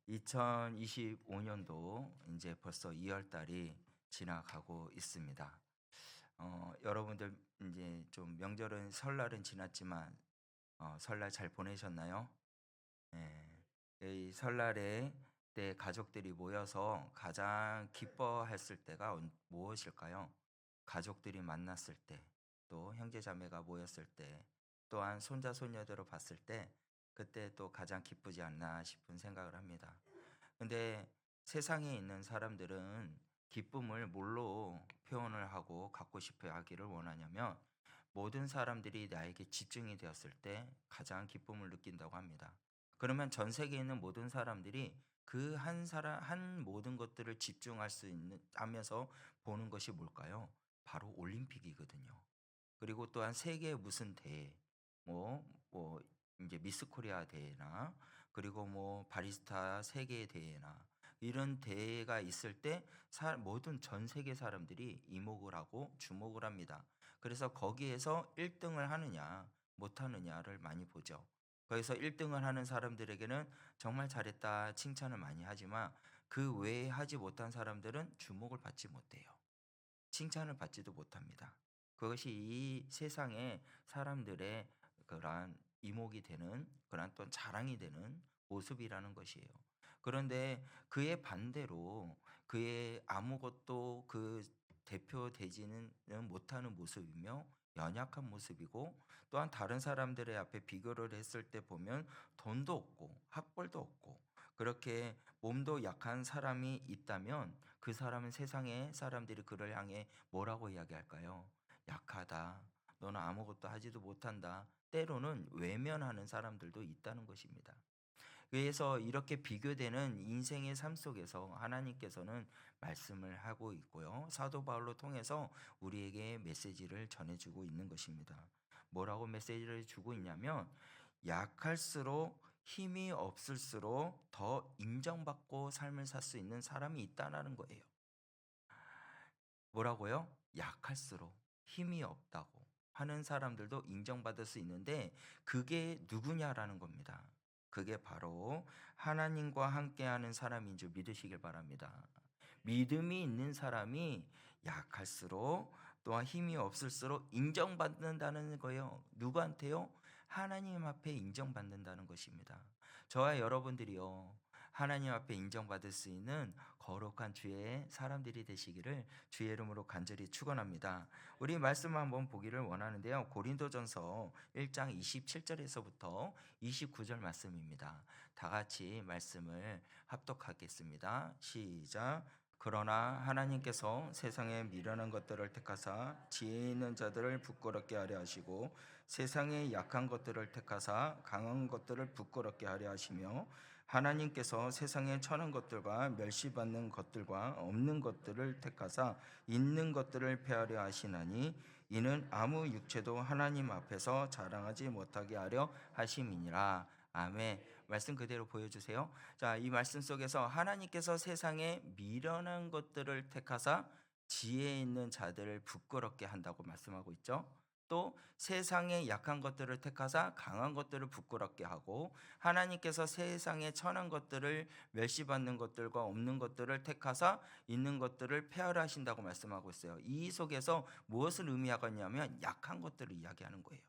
2025년도 이제 벌써 2월 달이 지나가고 있습니다. 여러분들 이제 좀 명절은 설날은 지났지만 설날 잘 보내셨나요? 예. 이 설날에 때 가족들이 모여서 가장 기뻐했을 때가 무엇일까요? 가족들이 만났을 때, 또 형제 자매가 모였을 때, 또한 손자 손녀들을 봤을 때 그때 또 가장 기쁘지 않나 싶은 생각을 합니다. 근데 세상에 있는 사람들은 기쁨을 뭘로 표현을 하고 갖고 싶어 하기를 원하냐면 모든 사람들이 나에게 집중이 되었을 때 가장 기쁨을 느낀다고 합니다. 그러면 전 세계에 있는 모든 사람들이 그 한 사람 한 모든 것들을 집중할 수 있는 하면서 보는 것이 뭘까요? 바로 올림픽이거든요. 그리고 또한 세계 무슨 대회, 뭐 이제 미스 코리아 대회나 그리고 뭐 바리스타 세계 대회나 이런 대회가 있을 때 모든 전 세계 사람들이 이목을 하고 주목을 합니다. 그래서 거기에서 1등을 하느냐 못하느냐를 많이 보죠. 거기서 1등을 하는 사람들에게는 정말 잘했다 칭찬을 많이 하지만 그 외에 하지 못한 사람들은 주목을 받지 못해요. 칭찬을 받지도 못합니다. 그것이 이 세상의 사람들의 그러한 이목이 되는 그러한 또 자랑이 되는 모습이라는 것이에요. 그런데 그의 반대로 그의 아무것도 그 대표되지는 못하는 모습이며 연약한 모습이고, 또한 다른 사람들의 앞에 비교를 했을 때 보면 돈도 없고 학벌도 없고 그렇게 몸도 약한 사람이 있다면 그 사람은 세상의 사람들이 그를 향해 뭐라고 이야기할까요? 약하다. 너는 아무것도 하지도 못한다. 때로는 외면하는 사람들도 있다는 것입니다. 그래서 이렇게 비교되는 인생의 삶 속에서 하나님께서는 말씀을 하고 있고요. 사도 바울로 통해서 우리에게 메시지를 전해주고 있는 것입니다. 뭐라고 메시지를 주고 있냐면 약할수록 힘이 없을수록 더 인정받고 삶을 살 수 있는 사람이 있다는 거예요. 뭐라고요? 약할수록 힘이 없다고 하는 사람들도 인정받을 수 있는데 그게 누구냐라는 겁니다. 그게 바로 하나님과 함께하는 사람인 줄 믿으시길 바랍니다. 믿음이 있는 사람이 약할수록 또한 힘이 없을수록 인정받는다는 거예요. 누구한테요? 하나님 앞에 인정받는다는 것입니다. 저와 여러분들이요, 하나님 앞에 인정받을 수 있는 거룩한 주의 사람들이 되시기를 주의 이름으로 간절히 축원합니다. 우리 말씀 한번 보기를 원하는데요. 고린도전서 1장 27절에서부터 29절 말씀입니다. 다 같이 말씀을 합독하겠습니다. 시작. 그러나 하나님께서 세상에 미련한 것들을 택하사 지혜 있는 자들을 부끄럽게 하려 하시고 세상에 약한 것들을 택하사 강한 것들을 부끄럽게 하려 하시며 하나님께서 세상에 천한 것들과 멸시받는 것들과 없는 것들을 택하사 있는 것들을 폐하려 하시나니 이는 아무 육체도 하나님 앞에서 자랑하지 못하게 하려 하심이니라. 아멘. 말씀 그대로 보여주세요. 자, 이 말씀 속에서 하나님께서 세상에 미련한 것들을 택하사 지혜 있는 자들을 부끄럽게 한다고 말씀하고 있죠. 또 세상에 약한 것들을 택하사 강한 것들을 부끄럽게 하고 하나님께서 세상에 천한 것들을 멸시받는 것들과 없는 것들을 택하사 있는 것들을 폐하려 하신다고 말씀하고 있어요. 이 속에서 무엇을 의미하겠냐면 약한 것들을 이야기하는 거예요.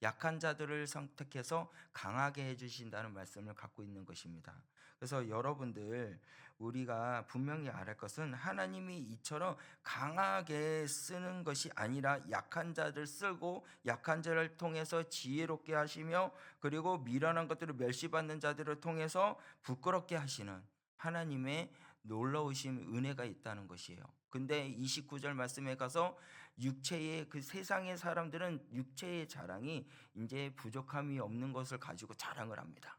약한 자들을 선택해서 강하게 해주신다는 말씀을 갖고 있는 것입니다. 그래서 여러분들, 우리가 분명히 알을 것은 하나님이 이처럼 강하게 쓰는 것이 아니라 약한 자들 쓰고 약한 자를 통해서 지혜롭게 하시며 그리고 미련한 것들을 멸시받는 자들을 통해서 부끄럽게 하시는 하나님의 놀라우신 은혜가 있다는 것이에요. 근데 29절 말씀에 가서 육체의 그 세상의 사람들은 육체의 자랑이 이제 부족함이 없는 것을 가지고 자랑을 합니다.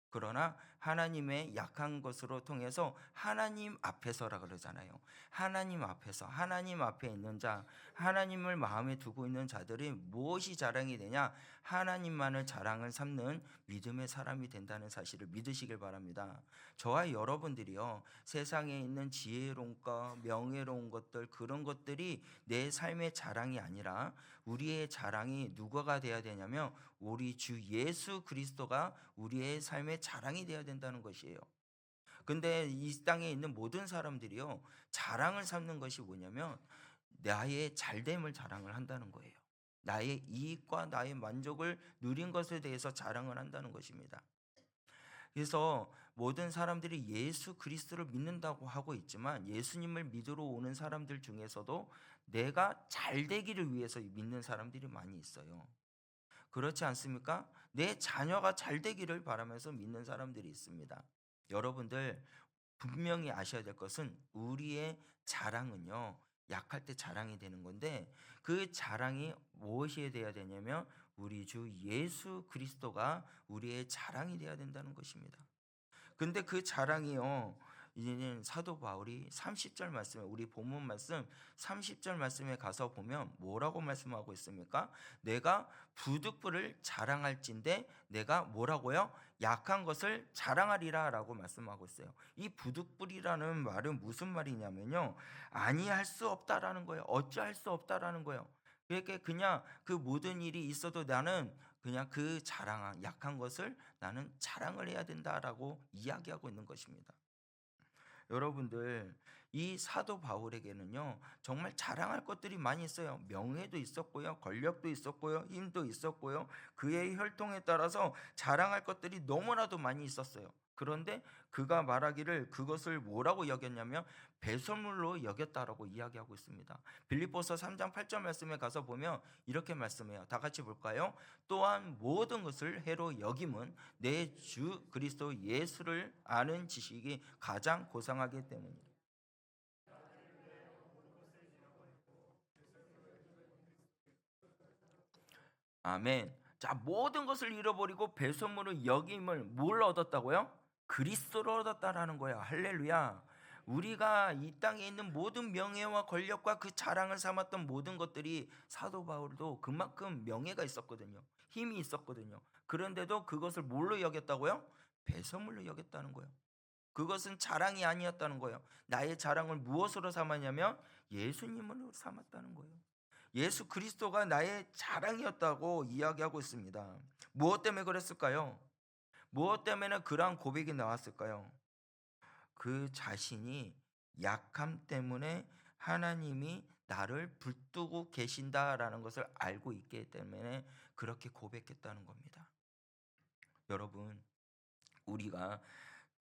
그러나 하나님의 약한 것으로 통해서 하나님 앞에서라 그러잖아요. 하나님 앞에서 하나님 앞에 있는 자, 하나님을 마음에 두고 있는 자들이 무엇이 자랑이 되냐? 하나님만을 자랑을 삼는 믿음의 사람이 된다는 사실을 믿으시길 바랍니다. 저와 여러분들이요, 세상에 있는 지혜로운 것, 명예로운 것들, 그런 것들이 내 삶의 자랑이 아니라 우리의 자랑이 누구가 돼야 되냐면 우리 주 예수 그리스도가 우리의 삶의 자랑이 되어야 된다는 것이에요. 근데 이 땅에 있는 모든 사람들이요, 자랑을 삼는 것이 뭐냐면 나의 잘됨을 자랑을 한다는 거예요. 나의 이익과 나의 만족을 누린 것에 대해서 자랑을 한다는 것입니다. 그래서 모든 사람들이 예수 그리스도를 믿는다고 하고 있지만 예수님을 믿으러 오는 사람들 중에서도 내가 잘 되기를 위해서 믿는 사람들이 많이 있어요. 그렇지 않습니까? 내 자녀가 잘 되기를 바라면서 믿는 사람들이 있습니다. 여러분들 분명히 아셔야 될 것은 우리의 자랑은요, 약할 때 자랑이 되는 건데 그 자랑이 무엇이 되어야 되냐면 우리 주 예수 그리스도가 우리의 자랑이 되어야 된다는 것입니다. 근데 그 자랑이요, 이제는 사도 바울이 30절 말씀에, 우리 본문 말씀 30절 말씀에 가서 보면 뭐라고 말씀하고 있습니까? 내가 부득불을 자랑할진대 내가 뭐라고요? 약한 것을 자랑하리라 라고 말씀하고 있어요. 이 부득불이라는 말은 무슨 말이냐면요, 아니할 수 없다라는 거예요. 어찌할 수 없다라는 거예요. 그러니까 그냥 그 모든 일이 있어도 나는 그냥 그 자랑한 약한 것을 나는 자랑을 해야 된다라고 이야기하고 있는 것입니다. 여러분들, 이 사도 바울에게는요, 정말 자랑할 것들이 많이 있어요. 명예도 있었고요, 권력도 있었고요, 힘도 있었고요. 그의 혈통에 따라서 자랑할 것들이 너무나도 많이 있었어요. 그런데 그가 말하기를 그것을 뭐라고 여겼냐면 배설물로 여겼다라고 이야기하고 있습니다. 빌립보서 3장 8절 말씀에 가서 보면 이렇게 말씀해요. 다 같이 볼까요? 또한 모든 것을 해로 여김은 내 주 그리스도 예수를 아는 지식이 가장 고상하기 때문이다. 아멘. 자, 모든 것을 잃어버리고 배설물을 여김을 뭘 얻었다고요? 그리스도를 얻었다라는 거예요. 할렐루야. 우리가 이 땅에 있는 모든 명예와 권력과 그 자랑을 삼았던 모든 것들이 사도 바울도 그만큼 명예가 있었거든요. 힘이 있었거든요. 그런데도 그것을 뭘로 여겼다고요? 배설물로 여겼다는 거예요. 그것은 자랑이 아니었다는 거예요. 나의 자랑을 무엇으로 삼았냐면 예수님으로 삼았다는 거예요. 예수 그리스도가 나의 자랑이었다고 이야기하고 있습니다. 무엇 때문에 그랬을까요? 무엇 때문에 그러한 고백이 나왔을까요? 그 자신이 약함 때문에 하나님이 나를 붙들고 계신다라는 것을 알고 있기 때문에 그렇게 고백했다는 겁니다. 여러분, 우리가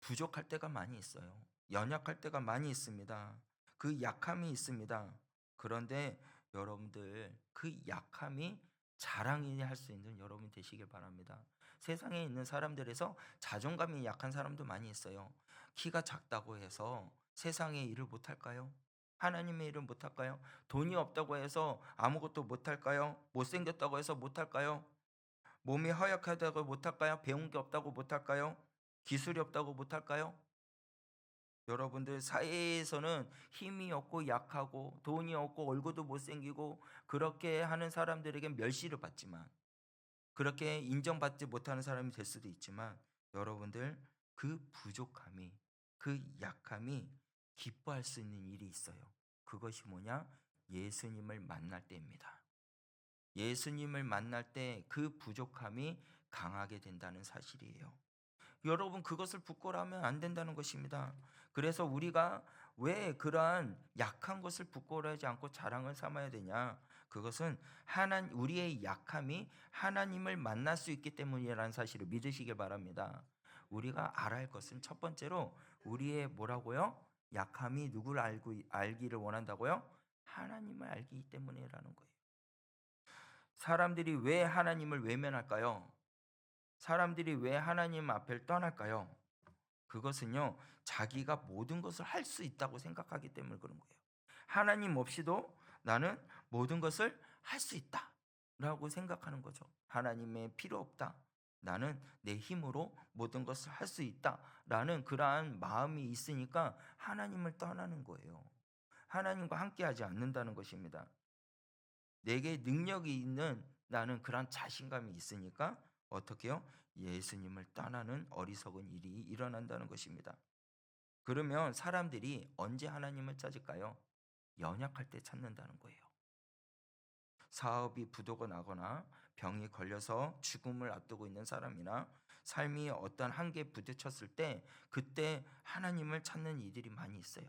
부족할 때가 많이 있어요. 연약할 때가 많이 있습니다. 그 약함이 있습니다. 그런데 여러분들 그 약함이 자랑이 할 수 있는 여러분 되시길 바랍니다. 세상에 있는 사람들에서 자존감이 약한 사람도 많이 있어요. 키가 작다고 해서 세상의 일을 못할까요? 하나님의 일을 못할까요? 돈이 없다고 해서 아무것도 못할까요? 못생겼다고 해서 못할까요? 몸이 허약하다고 못할까요? 배운 게 없다고 못할까요? 기술이 없다고 못할까요? 여러분들 사회에서는 힘이 없고 약하고 돈이 없고 얼굴도 못생기고 그렇게 하는 사람들에게 멸시를 받지만 그렇게 인정받지 못하는 사람이 될 수도 있지만 여러분들 그 부족함이 그 약함이 기뻐할 수 있는 일이 있어요. 그것이 뭐냐? 예수님을 만날 때입니다. 예수님을 만날 때 그 부족함이 강하게 된다는 사실이에요. 여러분 그것을 부끄러워하면 안 된다는 것입니다. 그래서 우리가 왜 그러한 약한 것을 부끄러워하지 않고 자랑을 삼아야 되냐? 그것은 우리의 약함이 하나님을 만날 수 있기 때문이라는 사실을 믿으시길 바랍니다. 우리가 알아야 할 것은 첫 번째로 우리의 뭐라고요? 약함이 누구를 알기를 원한다고요? 하나님을 알기 때문이라는 거예요. 사람들이 왜 하나님을 외면할까요? 사람들이 왜 하나님 앞을 떠날까요? 그것은요, 자기가 모든 것을 할 수 있다고 생각하기 때문에 그런 거예요. 하나님 없이도 나는 모든 것을 할 수 있다 라고 생각하는 거죠. 하나님의 필요 없다. 나는 내 힘으로 모든 것을 할 수 있다 라는 그러한 마음이 있으니까 하나님을 떠나는 거예요. 하나님과 함께하지 않는다는 것입니다. 내게 능력이 있는 나는 그런 자신감이 있으니까 어떻게요? 예수님을 떠나는 어리석은 일이 일어난다는 것입니다. 그러면 사람들이 언제 하나님을 찾을까요? 연약할 때 찾는다는 거예요. 사업이 부도가 나거나 병이 걸려서 죽음을 앞두고 있는 사람이나 삶이 어떤 한계에 부딪혔을 때 그때 하나님을 찾는 이들이 많이 있어요.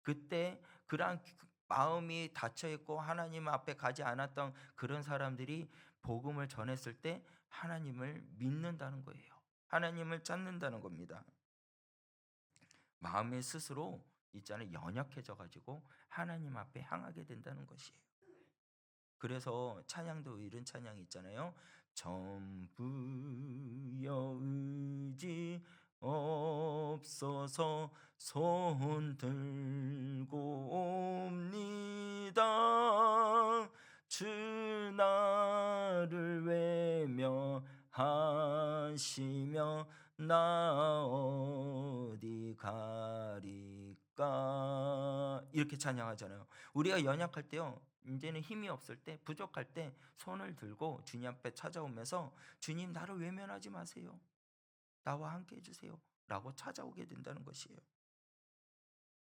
그때 그러한 마음이 닫혀 있고 하나님 앞에 가지 않았던 그런 사람들이 복음을 전했을 때 하나님을 믿는다는 거예요. 하나님을 찾는다는 겁니다. 마음이 스스로 있잖아요. 연약해져 가지고 하나님 앞에 향하게 된다는 것이에요. 그래서 찬양도 이런 찬양이 있잖아요. 전부여 의지 없어서 손 들고 옵니다. 주 나를 외면하시며 나 어디 가리까, 이렇게 찬양하잖아요. 우리가 연약할 때요, 이제는 힘이 없을 때, 부족할 때 손을 들고 주님 앞에 찾아오면서 주님, 나를 외면하지 마세요. 나와 함께 해주세요. 라고 찾아오게 된다는 것이에요.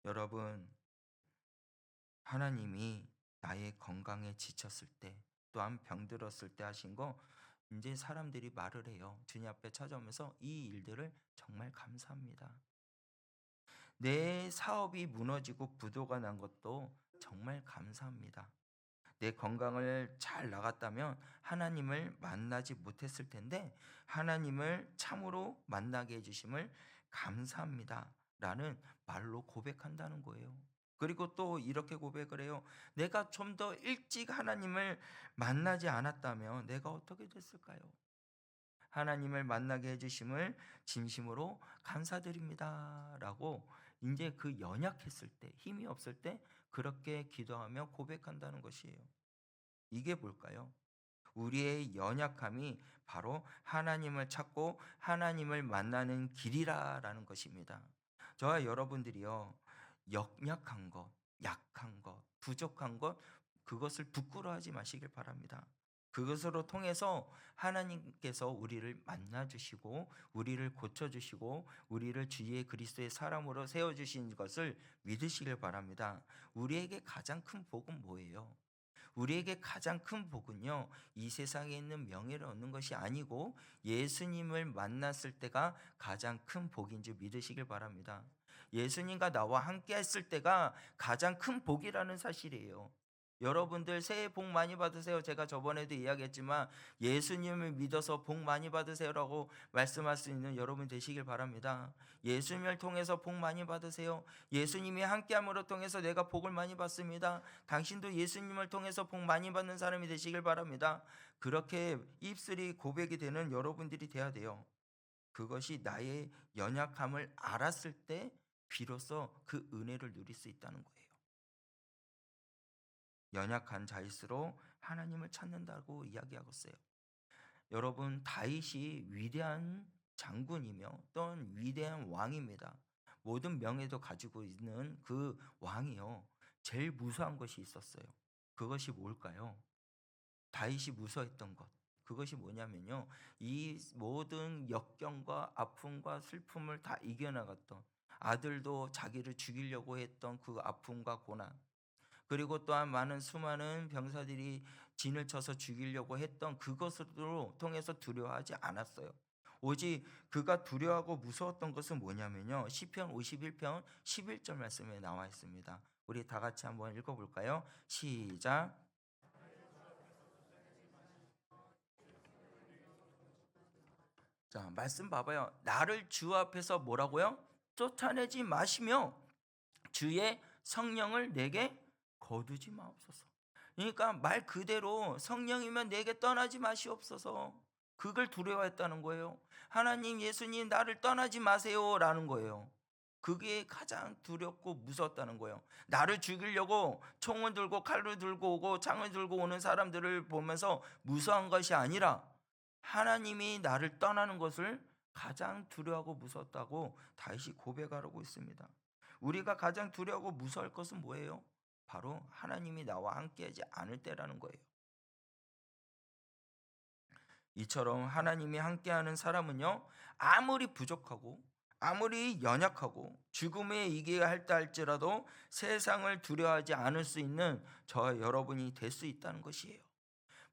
여러분, 하나님이 나의 건강에 지쳤을 때, 또한 병들었을 때 하신 거 이제 사람들이 말을 해요. 주님 앞에 찾아오면서 이 일들을 정말 감사합니다. 내 사업이 무너지고 부도가 난 것도 정말 감사합니다. 내 건강을 잘 나갔다면 하나님을 만나지 못했을 텐데 하나님을 참으로 만나게 해주심을 감사합니다 라는 말로 고백한다는 거예요. 그리고 또 이렇게 고백을 해요. 내가 좀 더 일찍 하나님을 만나지 않았다면 내가 어떻게 됐을까요? 하나님을 만나게 해주심을 진심으로 감사드립니다 라고 이제 그 연약했을 때, 힘이 없을 때 그렇게 기도하며 고백한다는 것이에요. 이게 뭘까요? 우리의 연약함이 바로 하나님을 찾고 하나님을 만나는 길이라는 것입니다. 저와 여러분들이요, 연약한 것, 약한 것, 부족한 것, 그것을 부끄러워하지 마시길 바랍니다. 그것으로 통해서 하나님께서 우리를 만나주시고 우리를 고쳐주시고 우리를 주의 그리스도의 사람으로 세워주신 것을 믿으시길 바랍니다. 우리에게 가장 큰 복은 뭐예요? 우리에게 가장 큰 복은요, 이 세상에 있는 명예를 얻는 것이 아니고 예수님을 만났을 때가 가장 큰 복인 줄 믿으시길 바랍니다. 예수님과 나와 함께 했을 때가 가장 큰 복이라는 사실이에요. 여러분들 새해 복 많이 받으세요. 제가 저번에도 이야기했지만 예수님을 믿어서 복 많이 받으세요라고 말씀할 수 있는 여러분 되시길 바랍니다. 예수님을 통해서 복 많이 받으세요. 예수님이 함께함으로 통해서 내가 복을 많이 받습니다. 당신도 예수님을 통해서 복 많이 받는 사람이 되시길 바랍니다. 그렇게 입술이 고백이 되는 여러분들이 돼야 돼요. 그것이 나의 연약함을 알았을 때 비로소 그 은혜를 누릴 수 있다는 거예요. 연약한 자일수록 하나님을 찾는다고 이야기하고 있어요. 여러분, 다윗이 위대한 장군이며 또한 위대한 왕입니다. 모든 명예도 가지고 있는 그 왕이요, 제일 무서운 것이 있었어요. 그것이 뭘까요? 다윗이 무서워했던 것, 그것이 뭐냐면요, 이 모든 역경과 아픔과 슬픔을 다 이겨나갔던, 아들도 자기를 죽이려고 했던 그 아픔과 고난, 그리고 또한 많은 수많은 병사들이 진을 쳐서 죽이려고 했던 그것으로 통해서 두려워하지 않았어요. 오직 그가 두려워하고 무서웠던 것은 뭐냐면요, 시편 51편 11절 말씀에 나와 있습니다. 우리 다 같이 한번 읽어볼까요? 시작. 자, 말씀 봐봐요. 나를 주 앞에서 뭐라고요? 쫓아내지 마시며 주의 성령을 내게 거두지 마옵소서. 그러니까 말 그대로 성령이면 내게 떠나지 마시옵소서. 그걸 두려워했다는 거예요. 하나님, 예수님, 나를 떠나지 마세요라는 거예요. 그게 가장 두렵고 무서웠다는 거예요. 나를 죽이려고 총을 들고 칼을 들고 오고 창을 들고 오는 사람들을 보면서 무서운 것이 아니라 하나님이 나를 떠나는 것을 가장 두려워하고 무섭다고 다윗이 고백하고 있습니다. 우리가 가장 두려워하고 무서울 것은 뭐예요? 바로 하나님이 나와 함께하지 않을 때라는 거예요. 이처럼 하나님이 함께하는 사람은요, 아무리 부족하고 아무리 연약하고 죽음에 이겨야 할다 할지라도 세상을 두려워하지 않을 수 있는 저와 여러분이 될 수 있다는 것이에요.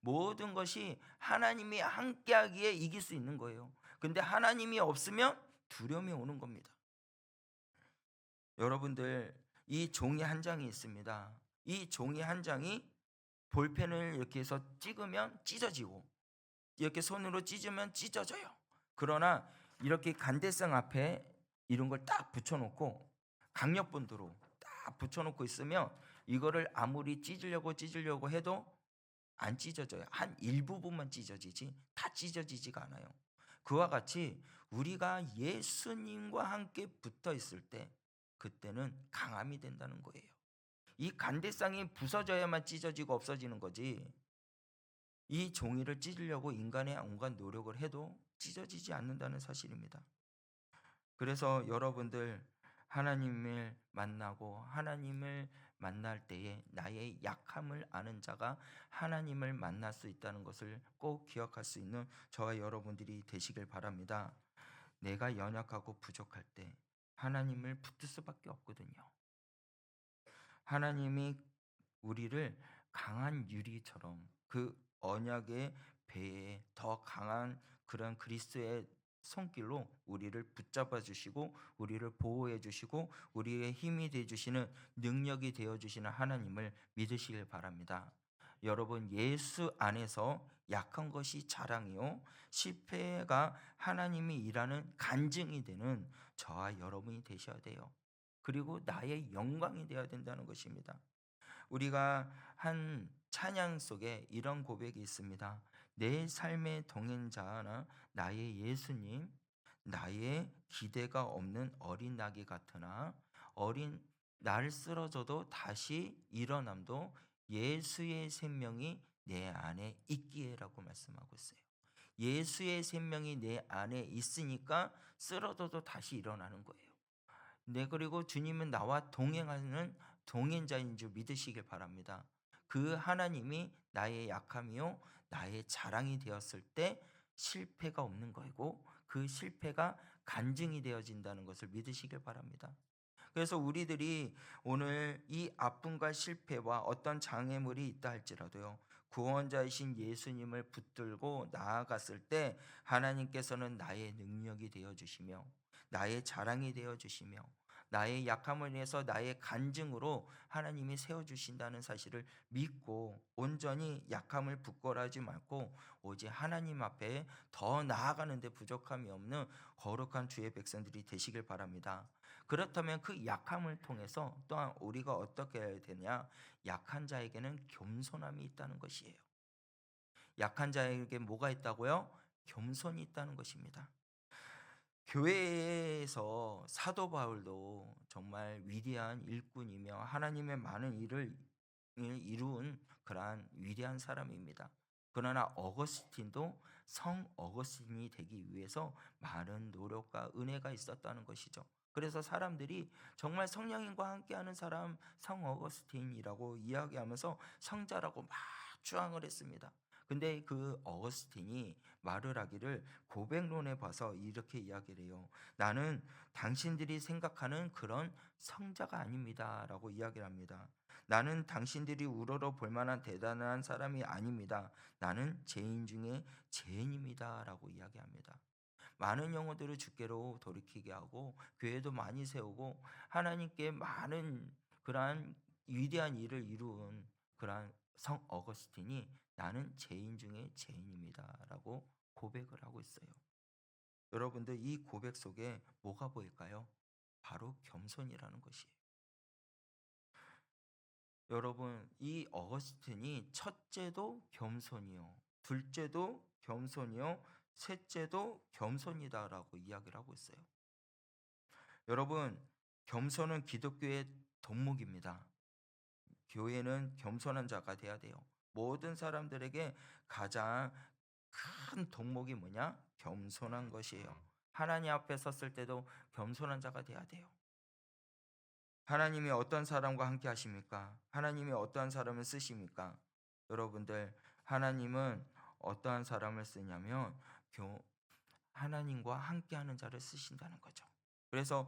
모든 것이 하나님이 함께하기에 이길 수 있는 거예요. 근데 하나님이 없으면 두려움이 오는 겁니다. 여러분들, 이 종이 한 장이 있습니다. 이 종이 한 장이 볼펜을 이렇게 해서 찍으면 찢어지고 이렇게 손으로 찢으면 찢어져요. 그러나 이렇게 간대상 앞에 이런 걸 딱 붙여놓고 강력본드로 딱 붙여놓고 있으면 이거를 아무리 찢으려고 해도 안 찢어져요. 한 일부분만 찢어지지 다 찢어지지가 않아요. 그와 같이 우리가 예수님과 함께 붙어 있을 때 그때는 강함이 된다는 거예요. 이 간대상이 부서져야만 찢어지고 없어지는 거지, 이 종이를 찢으려고 인간의 온갖 노력을 해도 찢어지지 않는다는 사실입니다. 그래서 여러분들, 하나님을 만나고 하나님을 만날 때에 나의 약함을 아는 자가 하나님을 만날 수 있다는 것을 꼭 기억할 수 있는 저와 여러분들이 되시길 바랍니다. 내가 연약하고 부족할 때 하나님을 붙들 수밖에 없거든요. 하나님이 우리를 강한 유리처럼 그 언약의 배에 더 강한 그런 그리스도의 손길로 우리를 붙잡아 주시고 우리를 보호해 주시고 우리의 힘이 되어 주시는, 능력이 되어 주시는 하나님을 믿으시길 바랍니다. 여러분, 예수 안에서 약한 것이 자랑이요 실패가 하나님이 일하는 간증이 되는 저와 여러분이 되셔야 돼요. 그리고 나의 영광이 되어야 된다는 것입니다. 우리가 한 찬양 속에 이런 고백이 있습니다. 내 삶의 동행자나 나의 예수님, 나의 기대가 없는 어린 나귀 같으나 어린 날 쓰러져도 다시 일어남도 예수의 생명이 내 안에 있기에라고 말씀하고 있어요. 예수의 생명이 내 안에 있으니까 쓰러져도 다시 일어나는 거예요. 네, 그리고 주님은 나와 동행하는 동행자인 줄 믿으시길 바랍니다. 그 하나님이 나의 약함이요 나의 자랑이 되었을 때 실패가 없는 거고 그 실패가 간증이 되어진다는 것을 믿으시길 바랍니다. 그래서 우리들이 오늘 이 아픔과 실패와 어떤 장애물이 있다 할지라도요, 구원자이신 예수님을 붙들고 나아갔을 때 하나님께서는 나의 능력이 되어 주시며 나의 자랑이 되어 주시며 나의 약함을 위해서 나의 간증으로 하나님이 세워 주신다는 사실을 믿고 온전히 약함을 부끄러워하지 말고 오직 하나님 앞에 더 나아가는 데 부족함이 없는 거룩한 주의 백성들이 되시길 바랍니다. 그렇다면 그 약함을 통해서 또한 우리가 어떻게 해야 되냐? 약한 자에게는 겸손함이 있다는 것이에요. 약한 자에게 뭐가 있다고요? 겸손이 있다는 것입니다. 교회에서 사도 바울도 정말 위대한 일꾼이며 하나님의 많은 일을 이룬 그러한 위대한 사람입니다. 그러나 어거스틴도 성 어거스틴이 되기 위해서 많은 노력과 은혜가 있었다는 것이죠. 그래서 사람들이 정말 성령님과 함께하는 사람 성 어거스틴이라고 이야기하면서 성자라고 막 주앙을 했습니다. 근데 그 어거스틴이 말을 하기를 고백론에 봐서 이렇게 이야기를 해요. 나는 당신들이 생각하는 그런 성자가 아닙니다 라고 이야기를 합니다. 나는 당신들이 우러러 볼 만한 대단한 사람이 아닙니다. 나는 죄인 중에 죄인입니다 라고 이야기합니다. 많은 영혼들을 주께로 돌이키게 하고 교회도 많이 세우고 하나님께 많은 그러한 위대한 일을 이룬 그러한 성 어거스틴이 나는 죄인 중에 죄인입니다 라고 고백을 하고 있어요. 여러분들, 이 고백 속에 뭐가 보일까요? 바로 겸손이라는 것이에요. 여러분, 이 어거스틴이 첫째도 겸손이요 둘째도 겸손이요 셋째도 겸손이다라고 이야기를 하고 있어요. 여러분, 겸손은 기독교의 덕목입니다. 교회는 겸손한 자가 돼야 돼요. 모든 사람들에게 가장 큰 덕목이 뭐냐? 겸손한 것이에요. 하나님 앞에 섰을 때도 겸손한 자가 돼야 돼요. 하나님이 어떤 사람과 함께 하십니까? 하나님이 어떠한 사람을 쓰십니까? 여러분들, 하나님은 어떠한 사람을 쓰냐면 하나님과 함께하는 자를 쓰신다는 거죠. 그래서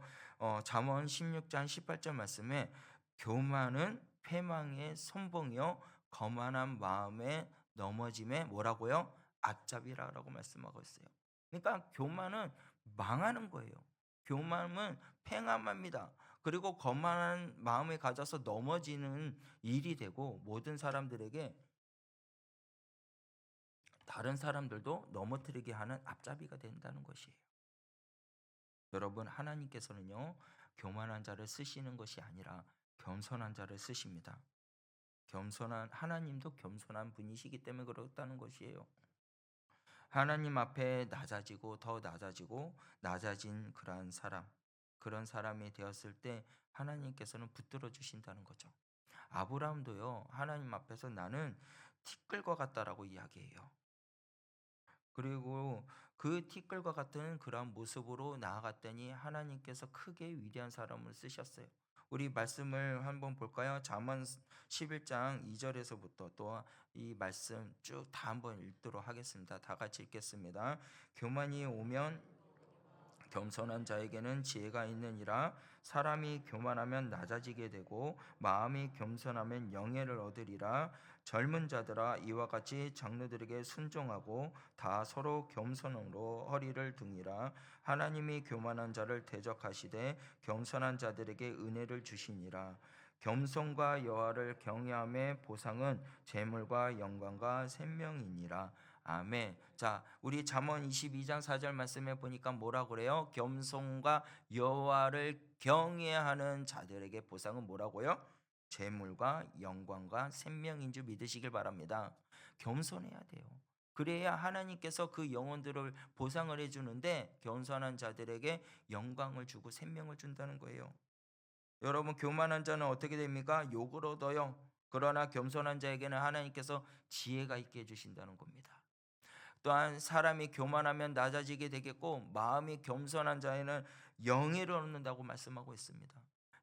잠언 16장 18절 말씀에 교만은 패망의 선봉이요 거만한 마음의 넘어짐에 뭐라고요? 앞잡이라고 말씀하고 있어요. 그러니까 교만은 망하는 거예요. 교만은 팽함합니다. 그리고 거만한 마음을 가져서 넘어지는 일이 되고 모든 사람들에게 다른 사람들도 넘어뜨리게 하는 앞잡이가 된다는 것이에요. 여러분, 하나님께서는요, 교만한 자를 쓰시는 것이 아니라 겸손한 자를 쓰십니다. 겸손한 하나님도 겸손한 분이시기 때문에 그렇다는 것이에요. 하나님 앞에 낮아지고 더 낮아지고 낮아진 그런 사람이 되었을 때 하나님께서는 붙들어 주신다는 거죠. 아브라함도요, 하나님 앞에서 나는 티끌과 같다라고 이야기해요. 그리고 그 티끌과 같은 그런 모습으로 나아갔더니 하나님께서 크게 위대한 사람을 쓰셨어요. 우리 말씀을 한번 볼까요? 잠언 11장 2절에서부터 또 이 말씀 쭉 다 한번 읽도록 하겠습니다. 다 같이 읽겠습니다. 교만이 오면 겸손한 자에게는 지혜가 있느니라. 사람이 교만하면 낮아지게 되고 마음이 겸손하면 영예를 얻으리라. 젊은 자들아, 이와 같이 장로들에게 순종하고 다 서로 겸손으로 허리를 등이라. 하나님이 교만한 자를 대적하시되 겸손한 자들에게 은혜를 주시니라. 겸손과 여호와를 경외함의 보상은 재물과 영광과 생명이니라. 아멘. 자, 우리 잠언 22장 4절 말씀에 보니까 뭐라 그래요? 겸손과 여호와를 경외하는 자들에게 보상은 뭐라고요? 재물과 영광과 생명인 줄 믿으시길 바랍니다. 겸손해야 돼요. 그래야 하나님께서 그 영혼들을 보상을 해주는데 겸손한 자들에게 영광을 주고 생명을 준다는 거예요. 여러분, 교만한 자는 어떻게 됩니까? 욕을 얻어요. 그러나 겸손한 자에게는 하나님께서 지혜가 있게 해주신다는 겁니다. 또한 사람이 교만하면 낮아지게 되겠고 마음이 겸손한 자에는 영예를 얻는다고 말씀하고 있습니다.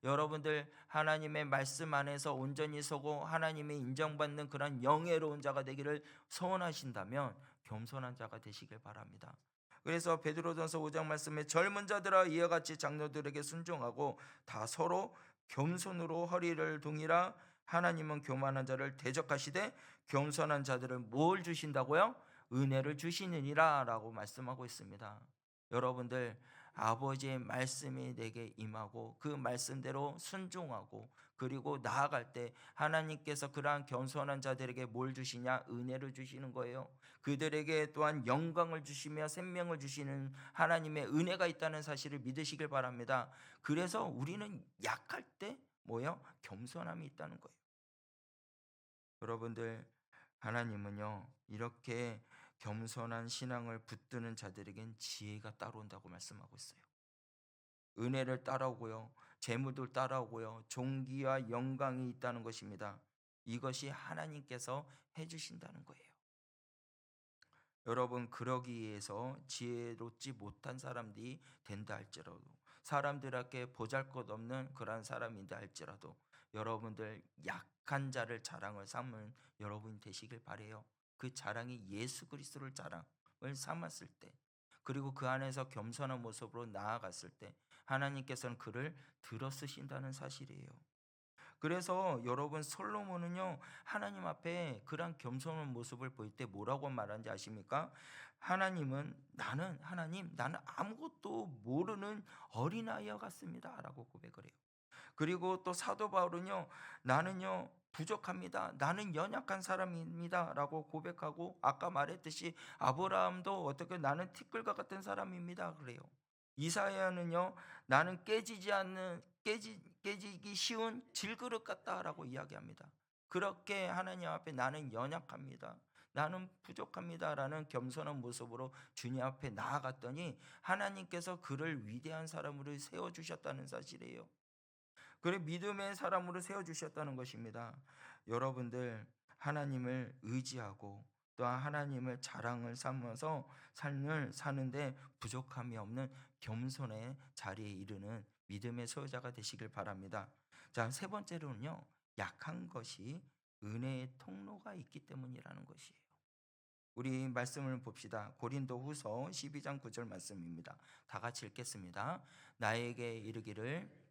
여러분들 하나님의 말씀 안에서 온전히 서고 하나님의 인정받는 그런 영예로운 자가 되기를 소원하신다면 겸손한 자가 되시길 바랍니다. 그래서 베드로전서 5장 말씀에 젊은 자들아 이와 같이 장로들에게 순종하고 다 서로 겸손으로 허리를 동이라. 하나님은 교만한 자를 대적하시되 겸손한 자들을 뭘 주신다고요? 은혜를 주시느니라 라고 말씀하고 있습니다. 여러분들 아버지의 말씀이 내게 임하고 그 말씀대로 순종하고 그리고 나아갈 때 하나님께서 그러한 겸손한 자들에게 뭘 주시냐? 은혜를 주시는 거예요. 그들에게 또한 영광을 주시며 생명을 주시는 하나님의 은혜가 있다는 사실을 믿으시길 바랍니다. 그래서 우리는 약할 때 뭐요? 겸손함이 있다는 거예요. 여러분들 하나님은요, 이렇게 겸손한 신앙을 붙드는 자들에겐 지혜가 따라온다고 말씀하고 있어요. 은혜를 따라오고요, 재물도 따라오고요, 존귀와 영광이 있다는 것입니다. 이것이 하나님께서 해주신다는 거예요. 여러분, 그러기 위해서 지혜롭지 못한 사람들이 된다 할지라도, 사람들에게 보잘것없는 그러한 사람인다 할지라도 여러분들 약한 자를 자랑을 삼은 여러분이 되시길 바래요. 그 자랑이 예수 그리스도를 자랑을 삼았을 때, 그리고 그 안에서 겸손한 모습으로 나아갔을 때 하나님께서는 그를 들어 쓰신다는 사실이에요. 그래서 여러분, 솔로몬은요 하나님 앞에 그런 겸손한 모습을 보일 때 뭐라고 말하는지 아십니까? 하나님 나는 아무것도 모르는 어린아이와 같습니다 라고 고백을 해요. 그리고 또 사도 바울은요, 나는요 부족합니다, 나는 연약한 사람입니다 라고 고백하고, 아까 말했듯이 아브라함도 어떻게 나는 티끌과 같은 사람입니다 그래요. 이사야는요, 나는 깨지기 쉬운 질그릇 같다라고 이야기합니다. 그렇게 하나님 앞에 나는 연약합니다, 나는 부족합니다라는 겸손한 모습으로 주님 앞에 나아갔더니 하나님께서 그를 위대한 사람으로 세워주셨다는 사실이에요. 그래, 믿음의 사람으로 세워주셨다는 것입니다. 여러분들 하나님을 의지하고 또 하나님을 자랑을 삼아서 삶을 사는데 부족함이 없는 겸손의 자리에 이르는 믿음의 소유자가 되시길 바랍니다. 자, 세 번째로는요, 약한 것이 은혜의 통로가 있기 때문이라는 것이에요. 우리 말씀을 봅시다. 고린도 후서 12장 9절 말씀입니다. 다 같이 읽겠습니다. 나에게 이르기를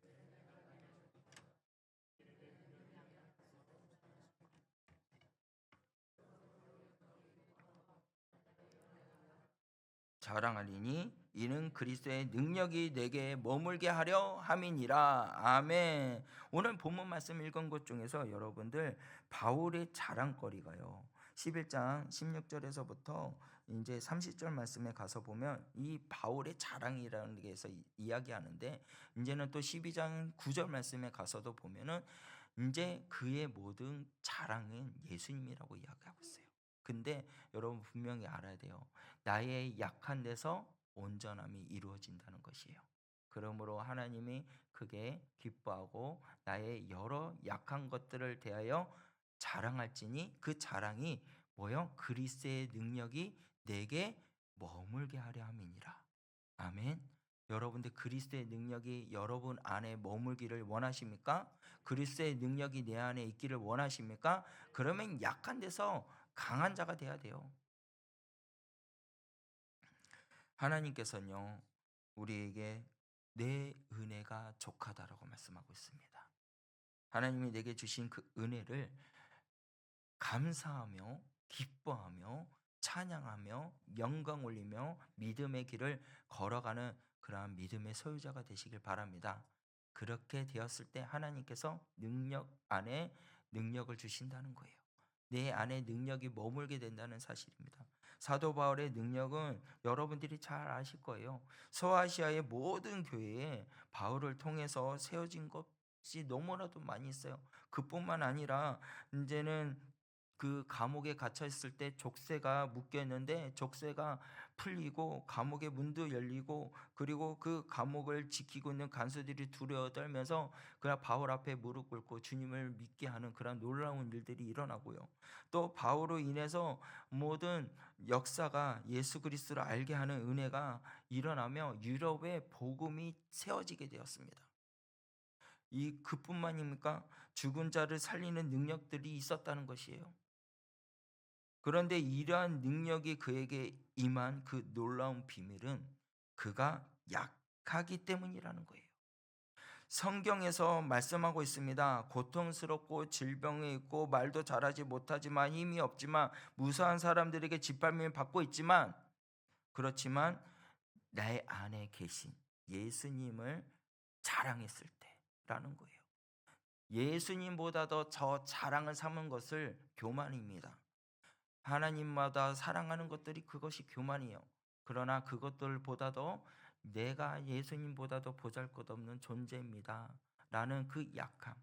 자랑하리니 이는 그리스도의 능력이 내게 머물게 하려 함이니라. 아멘. 오늘 본문 말씀 읽은 것 중에서 여러분들 바울의 자랑거리가요. 11장 16절에서부터 이제 30절 말씀에 가서 보면 이 바울의 자랑이라는 게서 이야기하는데, 이제는 또 12장 9절 말씀에 가서도 보면은 이제 그의 모든 자랑은 예수님이라고 이야기하고 있어요. 근데 여러분 분명히 알아야 돼요. 나의 약한 데서 온전함이 이루어진다는 것이에요. 그러므로 하나님이 크게 기뻐하고 나의 여러 약한 것들을 대하여 자랑할지니 그 자랑이 뭐요? 그리스도의 능력이 내게 머물게 하려 함이니라. 아멘. 여러분들 그리스도의 능력이 여러분 안에 머물기를 원하십니까? 그리스도의 능력이 내 안에 있기를 원하십니까? 그러면 약한 데서 강한 자가 돼야 돼요. 하나님께서는요, 우리에게 내 은혜가 족하다라고 말씀하고 있습니다. 하나님이 내게 주신 그 은혜를 감사하며 기뻐하며 찬양하며 영광 올리며 믿음의 길을 걸어가는 그러한 믿음의 소유자가 되시길 바랍니다. 그렇게 되었을 때 하나님께서 능력 안에 능력을 주신다는 거예요. 내 안에 능력이 머물게 된다는 사실입니다. 사도 바울의 능력은 여러분들이 잘 아실 거예요. 소아시아의 모든 교회에 바울을 통해서 세워진 것이 너무나도 많이 있어요. 그뿐만 아니라 이제는 그 감옥에 갇혀 있을 때 족쇄가 묶여 있는데 족쇄가 풀리고 감옥의 문도 열리고, 그리고 그 감옥을 지키고 있는 간수들이 두려워 떨면서 그냥 바울 앞에 무릎 꿇고 주님을 믿게 하는 그런 놀라운 일들이 일어나고요. 또 바울로 인해서 모든 역사가 예수 그리스도를 알게 하는 은혜가 일어나며 유럽의 복음이 세워지게 되었습니다. 이 그뿐만입니까? 죽은 자를 살리는 능력들이 있었다는 것이에요. 그런데 이러한 능력이 그에게 임한 그 놀라운 비밀은 그가 약하기 때문이라는 거예요. 성경에서 말씀하고 있습니다. 고통스럽고 질병에 있고 말도 잘하지 못하지만 힘이 없지만 무수한 사람들에게 짓밟힘을 받고 있지만, 그렇지만 내 안에 계신 예수님을 자랑했을 때라는 거예요. 예수님보다 더 저 자랑을 삼은 것을 교만입니다. 하나님마다 사랑하는 것들이 그것이 교만이에요. 그러나 그것들보다도 내가 예수님보다도 보잘것없는 존재입니다 라는 그 약함.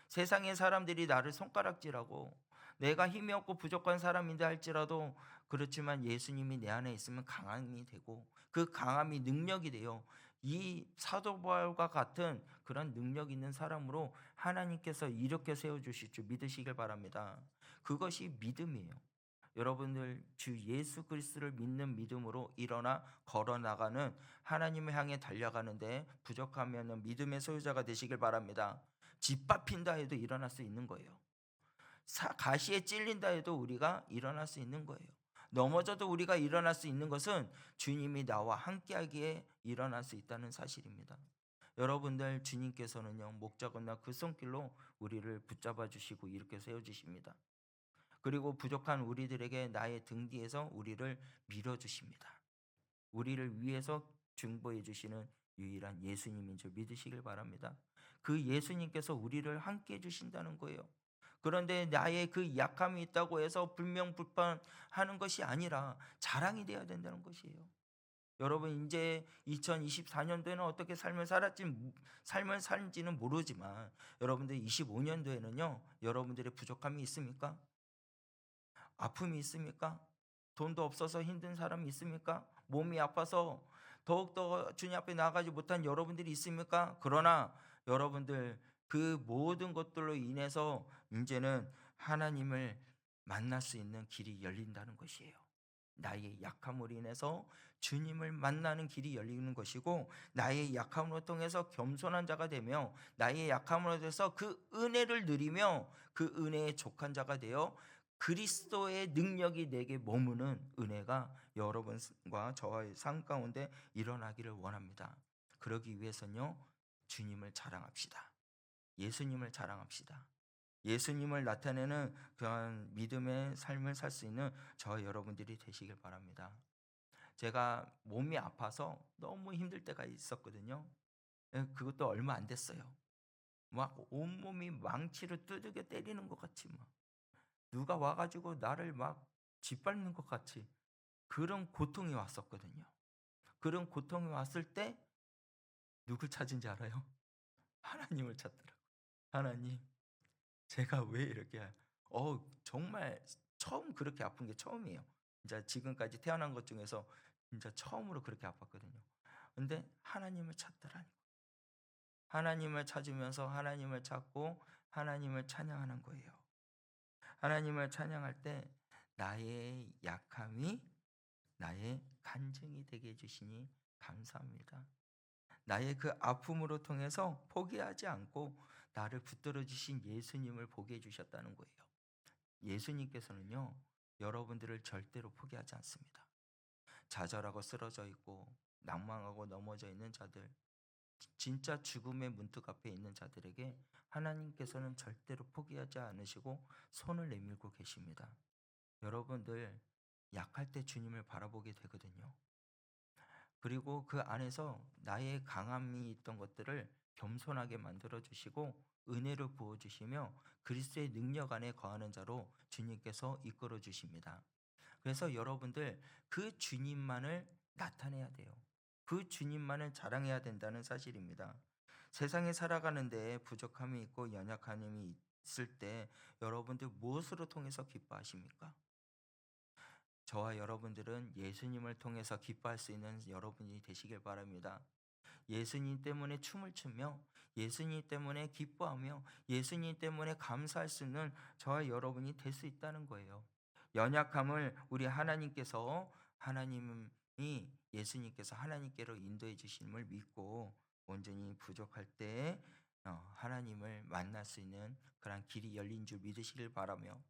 세상의 사람들이 나를 손가락질하고 내가 힘이 없고 부족한 사람인데 할지라도, 그렇지만 예수님이 내 안에 있으면 강함이 되고 그 강함이 능력이 돼요. 이 사도 바울과 같은 그런 능력 있는 사람으로 하나님께서 이렇게 세워주실 줄 믿으시길 바랍니다. 그것이 믿음이에요. 여러분들 주 예수 그리스도를 믿는 믿음으로 일어나 걸어 나가는, 하나님을 향해 달려가는데 부족하면 믿음의 소유자가 되시길 바랍니다. 짓밟힌다 해도 일어날 수 있는 거예요. 가시에 찔린다 해도 우리가 일어날 수 있는 거예요. 넘어져도 우리가 일어날 수 있는 것은 주님이 나와 함께하기에 일어날 수 있다는 사실입니다. 여러분들 주님께서는요, 목자건너 그 손길로 우리를 붙잡아 주시고 이렇게 세워 주십니다. 그리고 부족한 우리들에게 나의 등 뒤에서 우리를 밀어주십니다. 우리를 위해서 중보해 주시는 유일한 예수님인 줄 믿으시길 바랍니다. 그 예수님께서 우리를 함께 해주신다는 거예요. 그런데 나의 그 약함이 있다고 해서 불명불판하는 것이 아니라 자랑이 되어야 된다는 것이에요. 여러분 이제 2024년도에는 어떻게 삶을 살지는 모르지만 여러분들 25년도에는요, 여러분들의 부족함이 있습니까? 아픔이 있습니까? 돈도 없어서 힘든 사람이 있습니까? 몸이 아파서 더욱더 주님 앞에 나가지 못한 여러분들이 있습니까? 그러나 여러분들 그 모든 것들로 인해서 이제는 하나님을 만날 수 있는 길이 열린다는 것이에요. 나의 약함으로 인해서 주님을 만나는 길이 열리는 것이고, 나의 약함으로 통해서 겸손한 자가 되며 나의 약함으로 해서 그 은혜를 누리며 그 은혜의 족한 자가 되어 그리스도의 능력이 내게 머무는 은혜가 여러분과 저의 삶 가운데 일어나기를 원합니다. 그러기 위해서는요, 주님을 자랑합시다. 예수님을 자랑합시다. 예수님을 나타내는 그런 믿음의 삶을 살 수 있는 저 여러분들이 되시길 바랍니다. 제가 몸이 아파서 너무 힘들 때가 있었거든요. 예, 그것도 얼마 안 됐어요. 막 온몸이 망치로 두들겨 때리는 것 같이 막 누가 와 가지고 나를 막 짓밟는 것 같이 그런 고통이 왔었거든요. 그런 고통이 왔을 때 누굴 찾은지 알아요? 하나님을 찾더라고요. 하나님, 제가 왜 이렇게 정말 처음 그렇게 아픈 게 처음이에요. 진짜 지금까지 태어난 것 중에서 진짜 처음으로 그렇게 아팠거든요. 근데 하나님을 찾더라니. 하나님을 찾으면서 하나님을 찾고 하나님을 찬양하는 거예요. 하나님을 찬양할 때 나의 약함이 나의 간증이 되게 해 주시니 감사합니다. 나의 그 아픔으로 통해서 포기하지 않고 나를 붙들어 주신 예수님을 보게 해 주셨다는 거예요. 예수님께서는요, 여러분들을 절대로 포기하지 않습니다. 좌절하고 쓰러져 있고 낭망하고 넘어져 있는 자들, 진짜 죽음의 문턱 앞에 있는 자들에게 하나님께서는 절대로 포기하지 않으시고 손을 내밀고 계십니다. 여러분들 약할 때 주님을 바라보게 되거든요. 그리고 그 안에서 나의 강함이 있던 것들을 겸손하게 만들어 주시고 은혜를 부어 주시며 그리스도의 능력 안에 거하는 자로 주님께서 이끌어 주십니다. 그래서 여러분들 그 주님만을 나타내야 돼요. 그 주님만을 자랑해야 된다는 사실입니다. 세상에 살아가는데 부족함이 있고 연약함이 있을 때 여러분들 무엇으로 통해서 기뻐하십니까? 저와 여러분들은 예수님을 통해서 기뻐할 수 있는 여러분이 되시길 바랍니다. 예수님 때문에 춤을 추며 예수님 때문에 기뻐하며 예수님 때문에 감사할 수 있는 저와 여러분이 될 수 있다는 거예요. 연약함을 우리 하나님이 예수님께서 하나님께로 인도해 주심을 믿고 온전히 부족할 때 하나님을 만날 수 있는 그런 길이 열린 줄 믿으시길 바라며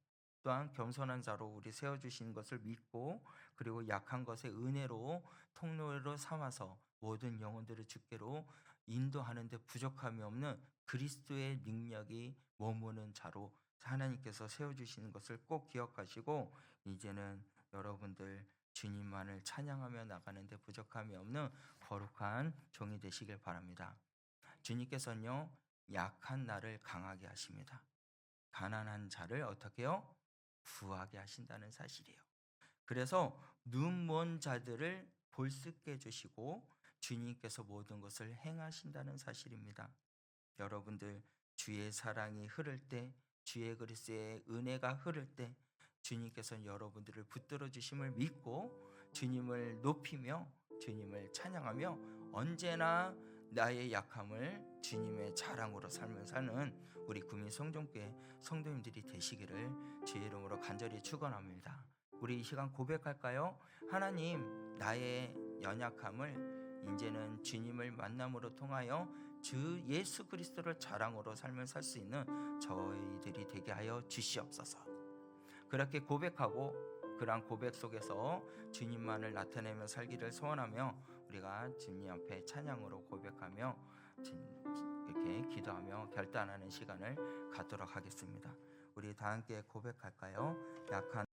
또한 겸손한 자로 우리 세워주신 것을 믿고 그리고 약한 것의 은혜로 통로로 삼아서 모든 영혼들을 주께로 인도하는데 부족함이 없는 그리스도의 능력이 머무는 자로 하나님께서 세워주시는 것을 꼭 기억하시고 이제는 여러분들 주님만을 찬양하며 나가는데 부족함이 없는 거룩한 종이 되시길 바랍니다. 주님께서는요, 약한 나를 강하게 하십니다. 가난한 자를 어떻게 해요? 부하게 하신다는 사실이에요. 그래서 눈먼 자들을 볼수있게 해주시고 주님께서 모든 것을 행하신다는 사실입니다. 여러분들 주의 사랑이 흐를 때 주의 그리스도의 은혜가 흐를 때 주님께서 여러분들을 붙들어 주심을 믿고 주님을 높이며 주님을 찬양하며 언제나 나의 약함을 주님의 자랑으로 삶을 사는 우리 구민 성전교회 성도님들이 되시기를 주의 이름으로 간절히 축원합니다. 우리 이 시간 고백할까요? 하나님, 나의 연약함을 이제는 주님을 만남으로 통하여 주 예수 그리스도를 자랑으로 삶을 살 수 있는 저희들이 되게 하여 주시옵소서. 그렇게 고백하고 그러한 고백 속에서 주님만을 나타내며 살기를 소원하며 우리가 주님 앞에 찬양으로 고백하며 이렇게 기도하며 결단하는 시간을 갖도록 하겠습니다. 우리 다 함께 고백할까요? 약한